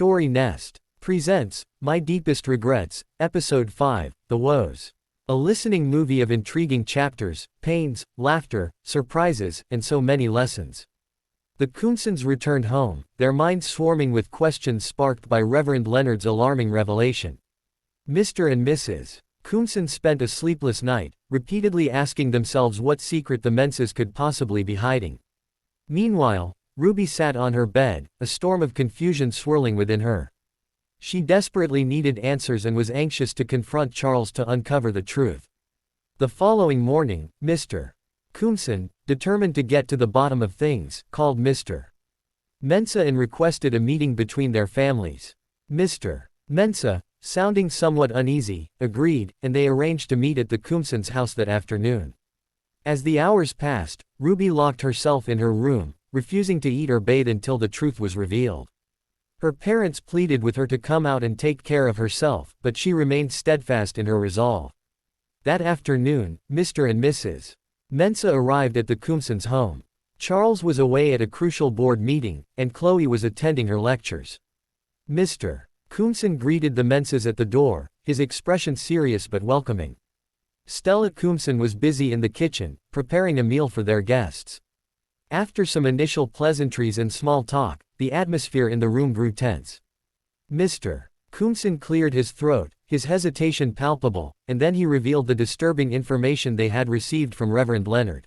Story Nest presents My Deepest Regrets, Episode 5, The Woes. A listening movie of intriguing chapters, pains, laughter, surprises, and so many lessons. The Koomsons returned home, their minds swarming with questions sparked by Reverend Leonard's alarming revelation. Mr. and Mrs. Koomson spent a sleepless night, repeatedly asking themselves what secret the Menses could possibly be hiding. Meanwhile, Ruby sat on her bed, a storm of confusion swirling within her. She desperately needed answers and was anxious to confront Charles to uncover the truth. The following morning, Mr. Koomson, determined to get to the bottom of things, called Mr. Mensah and requested a meeting between their families. Mr. Mensah, sounding somewhat uneasy, agreed, and they arranged to meet at the Koomsons' house that afternoon. As the hours passed, Ruby locked herself in her room, refusing to eat or bathe until the truth was revealed. Her parents pleaded with her to come out and take care of herself, but she remained steadfast in her resolve. That afternoon, Mr. and Mrs. Mensah arrived at the Koomsons' home. Charles was away at a crucial board meeting, and Chloe was attending her lectures. Mr. Koomson greeted the Mensahs at the door, his expression serious but welcoming. Stella Koomson was busy in the kitchen, preparing a meal for their guests. After some initial pleasantries and small talk, the atmosphere in the room grew tense. Mr. Koomson cleared his throat, his hesitation palpable, and then he revealed the disturbing information they had received from Reverend Leonard.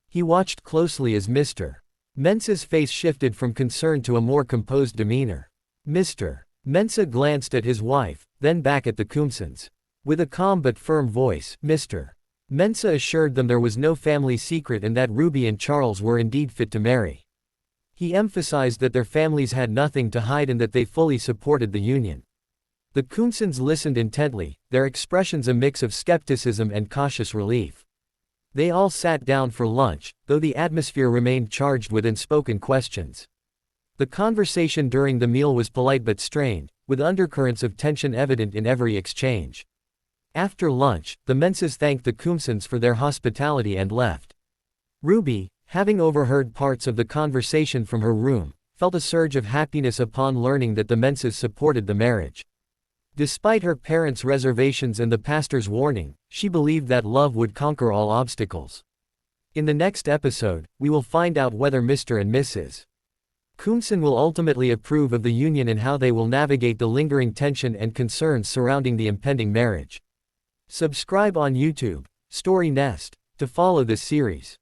He watched closely as Mr. Mensah's face shifted from concern to a more composed demeanor. Mr. Mensah glanced at his wife, then back at the Koomsons. With a calm but firm voice, Mr. Mensah assured them there was no family secret and that Ruby and Charles were indeed fit to marry. He emphasized that their families had nothing to hide and that they fully supported the union. The Koomsons listened intently, their expressions a mix of skepticism and cautious relief. They all sat down for lunch, though the atmosphere remained charged with unspoken questions. The conversation during the meal was polite but strained, with undercurrents of tension evident in every exchange. After lunch, the Mensahs thanked the Koomsons for their hospitality and left. Ruby, having overheard parts of the conversation from her room, felt a surge of happiness upon learning that the Mensahs supported the marriage. Despite her parents' reservations and the pastor's warning, she believed that love would conquer all obstacles. In the next episode, we will find out whether Mr. and Mrs. Koomson will ultimately approve of the union and how they will navigate the lingering tension and concerns surrounding the impending marriage. Subscribe on YouTube, Story Nest, to follow this series.